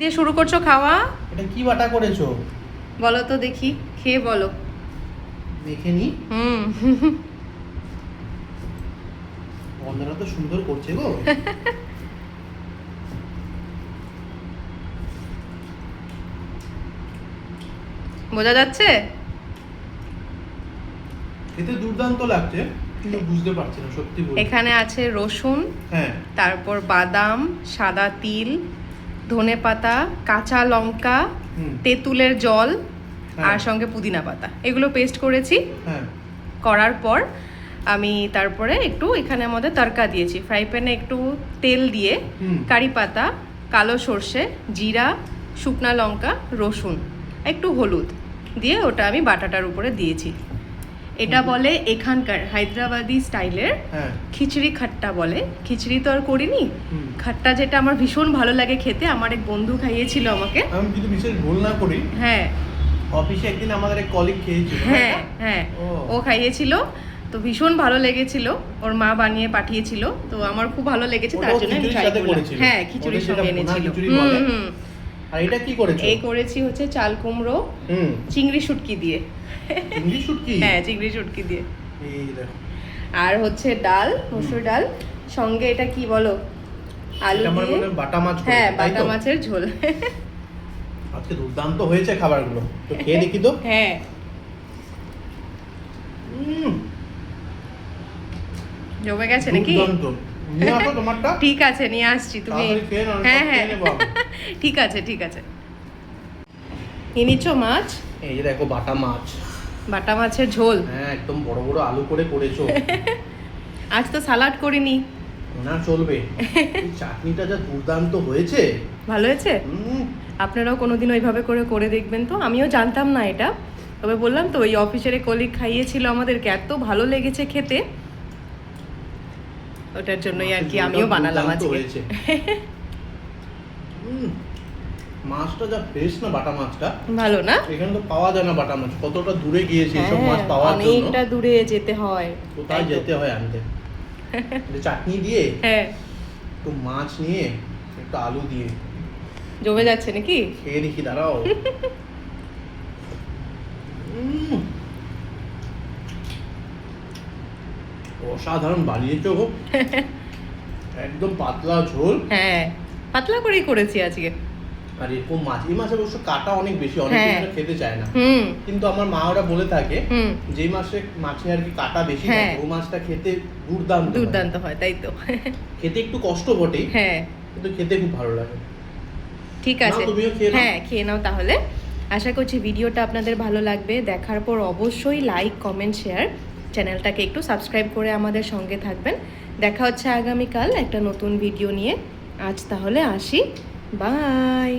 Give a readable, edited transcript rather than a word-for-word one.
দিয়ে শুরু করছো খাওয়া? এটা কি বাটা করেছো বলো তো দেখি, খেয়ে বলো। দেখে নি। বন্ধুরা তো সুন্দর করছে গো। বোঝা যাচ্ছে? খেতে দুর্দান্ত লাগছে, কিন্তু বুঝতে পারছি না সত্যি বলছি। এখানে আছে রসুন, হ্যাঁ, তারপর বাদাম, সাদা তিল, ধনেপাতা, কাঁচা লঙ্কা, তেঁতুলের জল, আর সঙ্গে পুদিনা পাতা, এগুলো পেস্ট করেছি। হ্যাঁ, করার পর আমি তারপরে একটু এখানে আমাদের তড়কা দিয়েছি। ফ্রাই প্যানে একটু তেল দিয়ে কারি পাতা, কালো সর্ষে, জিরা, শুকনা লঙ্কা, রসুন, একটু হলুদ দিয়ে ওটা আমি বাটাটার উপরে দিয়েছি। এটা বলে এখানকার হায়দ্রাবাদি স্টাইলের খিচড়ি খাট্টা বলে। খিচড়ি তো আর করিনি, খাট্টা যেটা আমার ভীষণ ভালো লাগে খেতে। আমার এক বন্ধু খাইয়েছিল আমাকে। আমি যদি বিশেষ ভুল না করি, হ্যাঁ, অফিসে একদিন আমাদের এক কলিগ খেয়েছিল। হ্যাঁ হ্যাঁ, ও খাইয়েছিল, তো ভীষণ ভালো লেগেছিল। ওর মা বানিয়ে পাঠিয়েছিল, তো আমার খুব ভালো লেগেছে, তার জন্য আমি ট্রাই করলাম। হ্যাঁ, খিচুড়ির সঙ্গে এনেছিল। আর এটা কি করেছো? এই করেছি হচ্ছে চাল কুমড়ো চিংড়ি শুটকি দিয়ে। চিংড়ি শুটকি? হ্যাঁ, চিংড়ি শুটকি দিয়ে। এই দেখো। আর হচ্ছে ডাল, মসুর ডাল, সঙ্গে এটা কি বলো, আলু দিয়ে বাটা মাছ। হ্যাঁ, বাটা মাছের ঝোল। আজকে দুর্দান্ত হয়েছে খাবারগুলো, তো খেয়ে দেখি তো। হ্যাঁ, জমে গেছে নাকি? নিয়ে আসো তোমারটা। ঠিক আছে, নিয়ে আসছি। তুমি হ্যাঁ হ্যাঁ, ঠিক আছে ঠিক আছে। নিয়ে নিচ্ছ মাছ? এই যে দেখো বাটা মাছ, বাটা মাছের ঝোল। হ্যাঁ, একদম বড় বড় আলু করে করেছো। আজ তো সালাড করিনি। না, চলবে। চাটনিটা যা দুর্দান্ত হয়েছে। ভালো হয়েছে? আপনারাও কোনোদিন ওইভাবে করে দেখবেন তো। আমিও জানতাম না এটা, তবে বললাম তো, ওই অফিসের কলিগ খাইয়েছিল আমাদেরকে, এত ভালো লেগেছে খেতে, ওটার জন্যই আর কি আমিও বানালাম আজকে। মাছটা যা ফ্রেশ না, বাটা মাছটা ভালো না? এখানে তো পাওয়া যায় না বাটা মাছ। কতটা দূরে গিয়েছি এসব মাছ পাওয়ার জন্য। অনেকটা দূরে যেতে হয়, কোথায় যেতে হয় আনতে। চাটনি দিয়ে, হ্যাঁ, একটু মাছ নিয়ে, একটু আলু দিয়ে জমে যাচ্ছে নাকি? খেয়ে দেখি, দাঁড়াও। অসাধারণ বানিয়েছো গো। একদম পাতলা ঝোল। হ্যাঁ, পাতলা করেই করেছি আজকে। আর এরকম মাছ, এই মাছের অবশ্য কাটা অনেক বেশি, অনেকে খেতে চায় না, কিন্তু আমার মা ওরা বলে থাকে যে মাছে আর কি কাটা বেশি থাকে, ও মাছটা খেতে দুর্দান্ত হয়। তাই তো, খেতে একটু কষ্ট বটে, হ্যাঁ, কিন্তু খেতে খুব ভালো লাগে। ঠিক আছে, হ্যাঁ, খেয়ে নাও তাহলে। আশা করছি ভিডিওটা আপনাদের ভালো লাগবে। দেখার পর অবশ্যই লাইক, কমেন্ট, শেয়ার, চ্যানেলটাকে একটু সাবস্ক্রাইব করে আমাদের সঙ্গে থাকবেন। দেখা হচ্ছে আগামীকাল একটা নতুন ভিডিও নিয়ে। আজ তাহলে আসি, বাই।